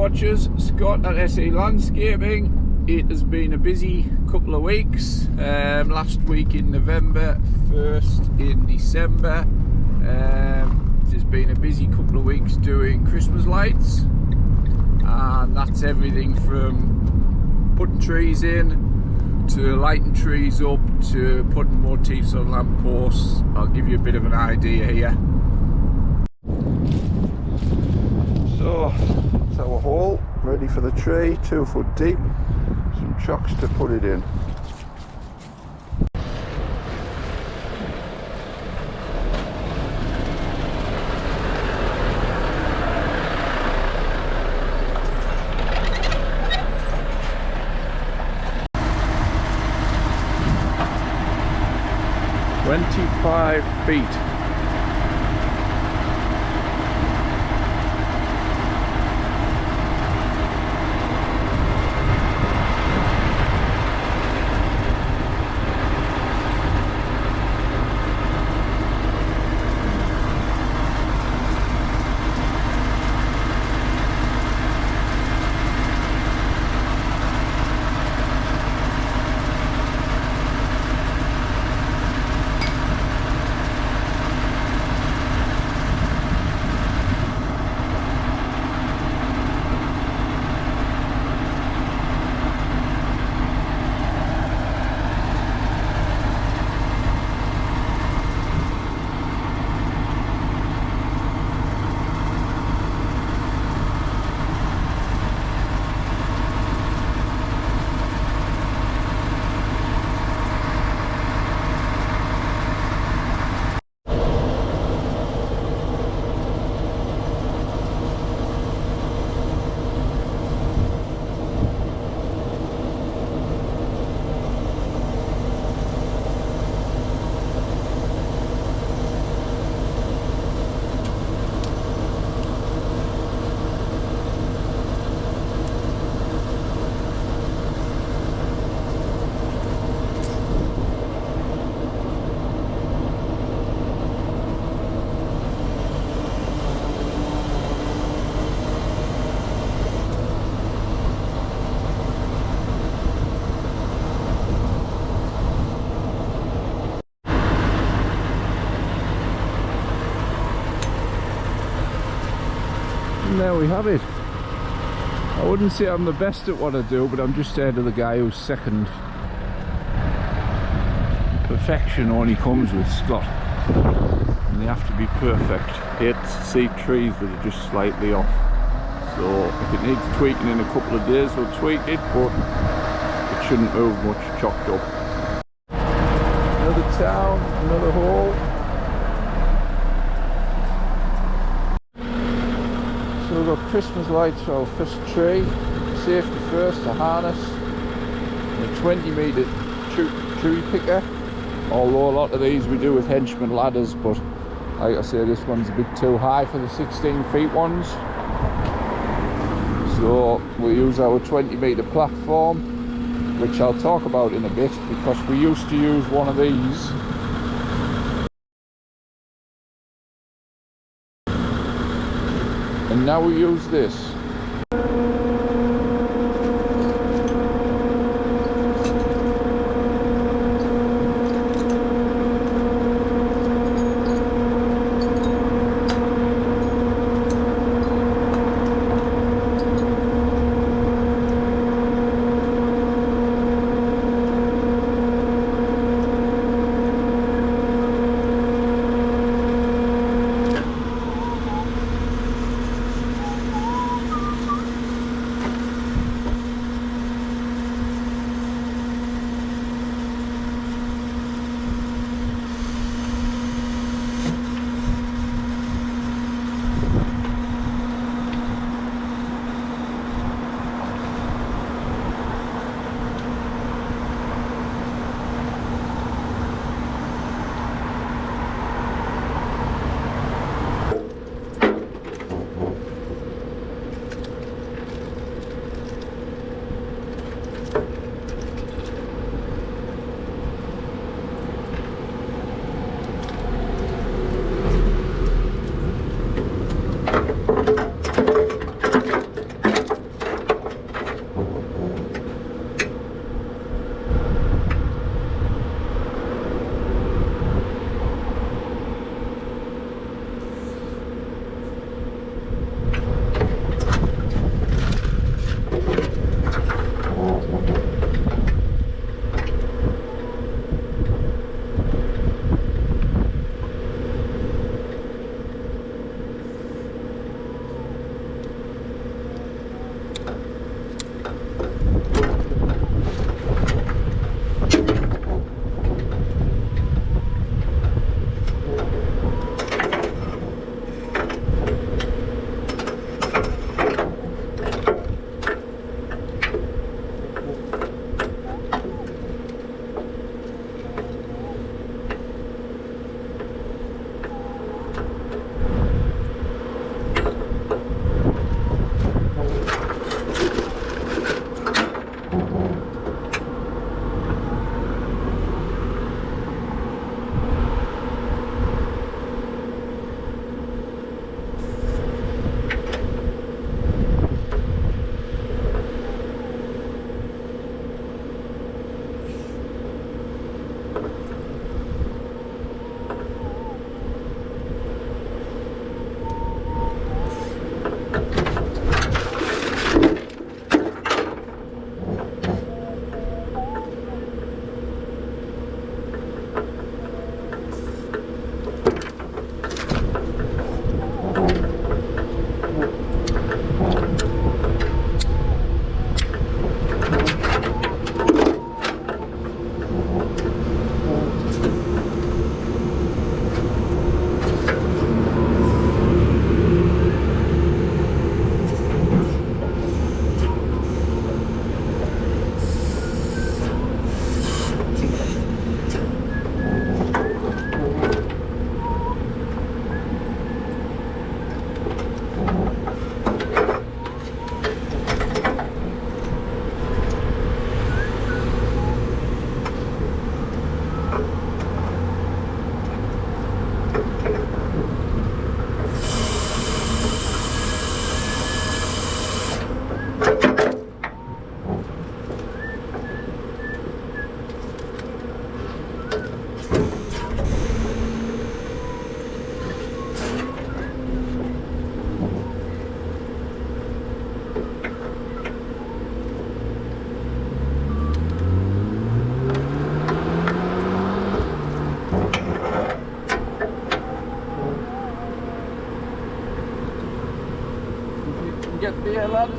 watchers, Scott at SE Landscaping. It has been a busy couple of weeks. Last week in November, first in December. It's been a busy couple of weeks doing Christmas lights, and that's everything from putting trees in to lighting trees up to putting motifs on lampposts. I'll give you a bit of an idea here. So that's our hole ready for the tree, 2 foot deep, some chocks to put it in. "25 feet. And there we have it. I wouldn't say I'm the best at what I do, but I'm just ahead of the guy who's second. Perfection only comes with Scott, and they have to be perfect. Hate to see trees that are just slightly off. So if it needs tweaking in a couple of days, we'll tweak it, but it shouldn't move much, chopped up. Another town, another hole. So we've got Christmas lights for our first tree, safety first, a harness, and a 20-metre tree picker. Although a lot of these we do with henchman ladders, but like I say, this one's a bit too high for the 16 feet ones. So we use our 20-metre platform, which I'll talk about in a bit, because we used to use one of these. And now we use this.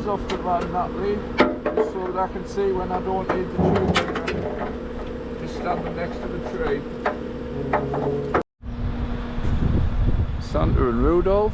wires off the van, Natalie, just so that I can see when I don't need the tube. Just standing next to the tree. Santa and Rudolph.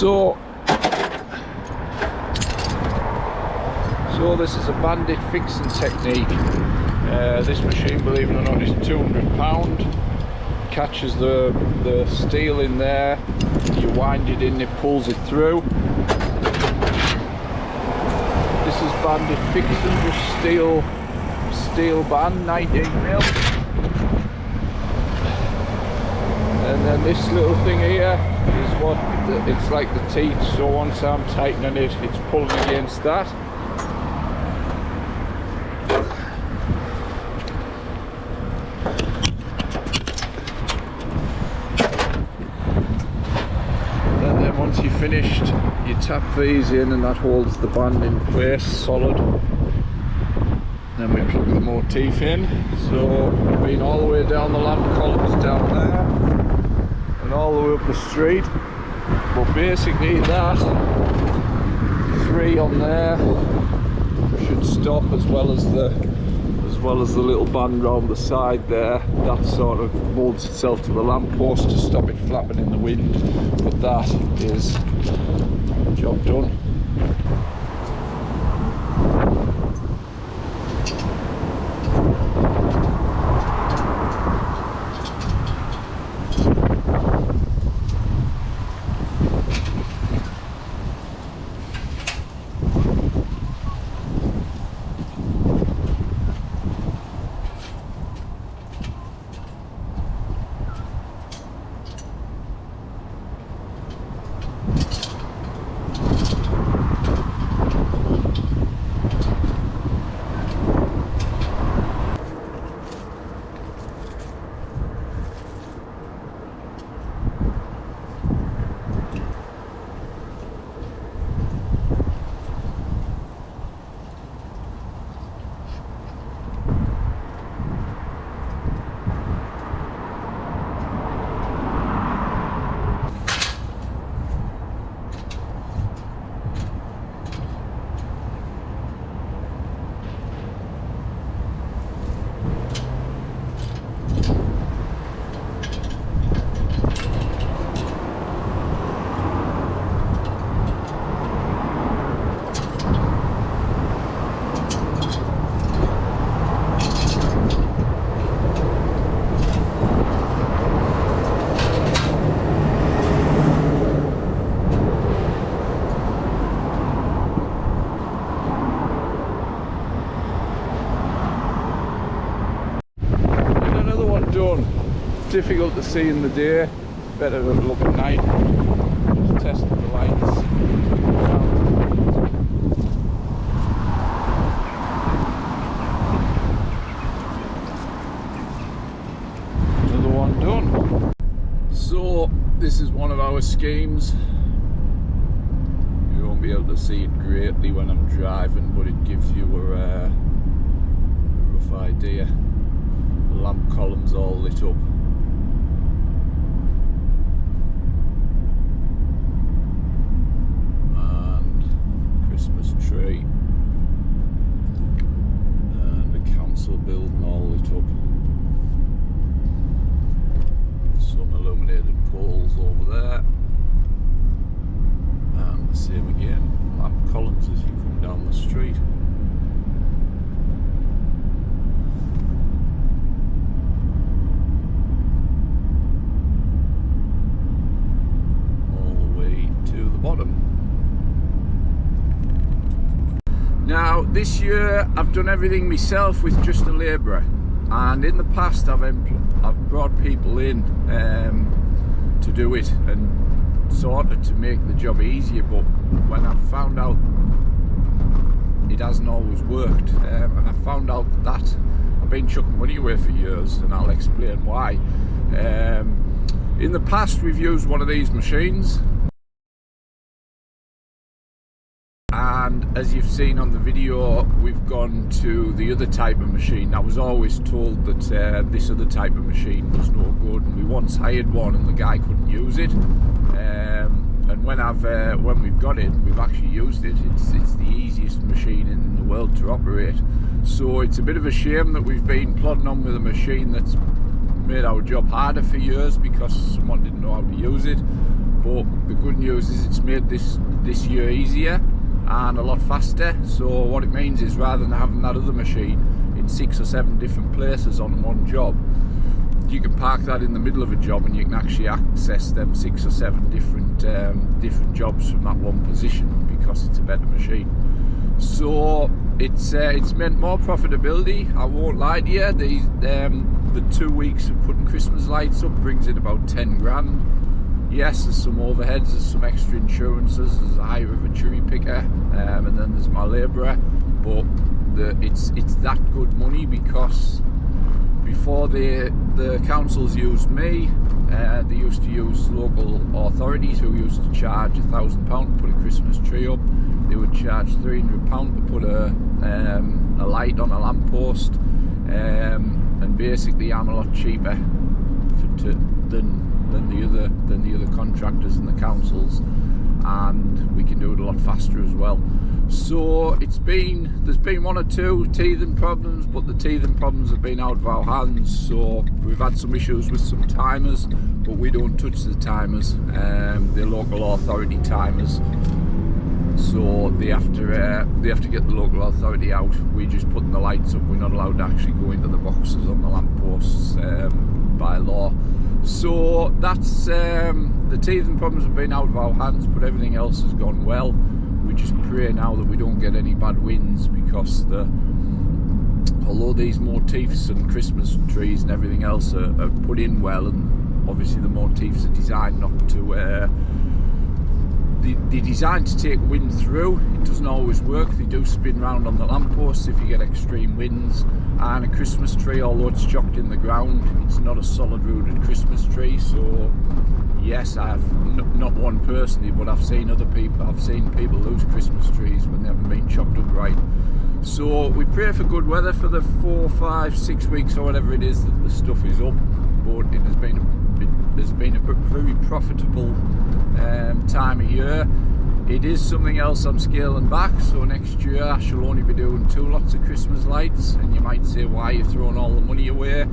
So this is a bandit fixing technique. This machine, believe it or not, is £200. Catches the steel in there, you wind it in, it pulls it through. This is bandit fixing, just steel band, 19mm. And then this little thing here is what, it's like the teeth, so once I'm tightening it, it's pulling against that. And then once you're finished, you tap these in and that holds the band in place, solid. Then we plug the motif in, so we've been all the way down the lamp columns down there and all the way up the street, but basically that 3 on there should stop, as well as the little band round the side there. That sort of molds itself to the lamp post to stop it flapping in the wind, but that is job done. Difficult to see in the day. better look at night. Just testing the lights. Another one done. So this is one of our schemes. You won't be able to see it greatly when I'm driving, but it gives you a rough idea. The lamp columns all lit up. Christmas tree and the council building all lit up. Some illuminated poles over there, and the same again, lamp columns as you come down the street. All the way to the bottom. Now this year I've done everything myself with just a labourer, and in the past I've brought people in to do it and sort of to make the job easier, but when I've found out it hasn't always worked, and I found out that I've been chucking money away for years, and I'll explain why. In the past we've used one of these machines, and as you've seen on the video, we've gone to the other type of machine. I was always told that this other type of machine was no good, and we once hired one and the guy couldn't use it. And when we've got it, we've actually used it. It's the easiest machine in the world to operate. So it's a bit of a shame that we've been plodding on with a machine that's made our job harder for years because someone didn't know how to use it. But the good news is it's made this year easier and a lot faster. So what it means is, rather than having that other machine in 6 or 7 different places on one job, you can park that in the middle of a job and you can actually access them 6 or 7 different jobs from that one position, because it's a better machine. So it's meant more profitability. I won't lie to you, the 2 weeks of putting Christmas lights up brings in about 10 grand. Yes, there's some overheads, there's some extra insurances, there's a hire of a cherry picker, and then there's my labourer, but it's that good money, because before the councils used me, they used to use local authorities who used to charge £1,000 to put a Christmas tree up. They would charge £300 to put a light on a lamppost, and basically I'm a lot cheaper than the other contractors and the councils, and we can do it a lot faster as well. So there's been 1 or 2 teething problems, but the teething problems have been out of our hands. So we've had some issues with some timers, but we don't touch the timers, they're local authority timers, so they have to get the local authority out. We just put the lights up, we're not allowed to actually go into the boxes on the lampposts by law. So that's the teething problems have been out of our hands, but everything else has gone well. We just pray now that we don't get any bad winds, because although these motifs and Christmas trees and everything else are put in well, and obviously the motifs are designed not to they're designed to take wind through. It doesn't always work. They do spin round on the lampposts if you get extreme winds. And a Christmas tree, although it's chocked in the ground, it's not a solid rooted Christmas tree. So yes, I have not one personally, but I've seen people lose Christmas trees when they haven't been chopped up right. So we pray for good weather for the 4, 5, 6 weeks or whatever it is that the stuff is up. But it has been a very profitable time of year. It is something else I'm scaling back, so next year I shall only be doing 2 lots of Christmas lights. And you might say, why are you throwing all the money away?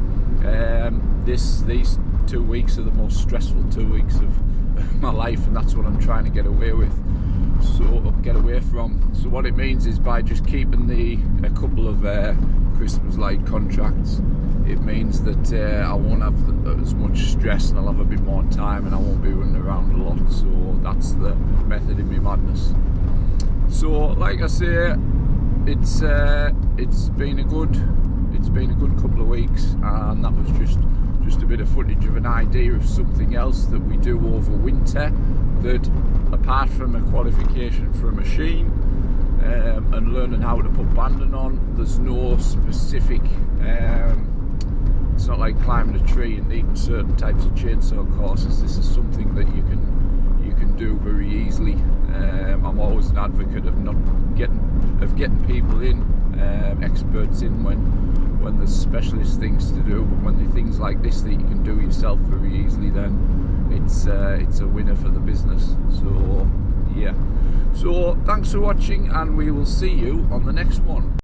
These 2 weeks are the most stressful 2 weeks of my life, and that's what I'm trying to get away from. So what it means is, by just keeping a couple of Christmas light contracts, it means that I won't have as much stress, and I'll have a bit more time, and I won't be running around a lot. So that's the method in my madness. So like I say, it's been a good couple of weeks, and that was just just a bit of footage of an idea of something else that we do over winter, that apart from a qualification for a machine and learning how to put banding on, there's no specific, it's not like climbing a tree and needing certain types of chainsaw courses. This is something that you can do very easily. I'm always an advocate of getting people in, experts in when there's specialist things to do, but when there are things like this that you can do yourself very easily, then it's a winner for the business. So yeah, so thanks for watching, and we will see you on the next one.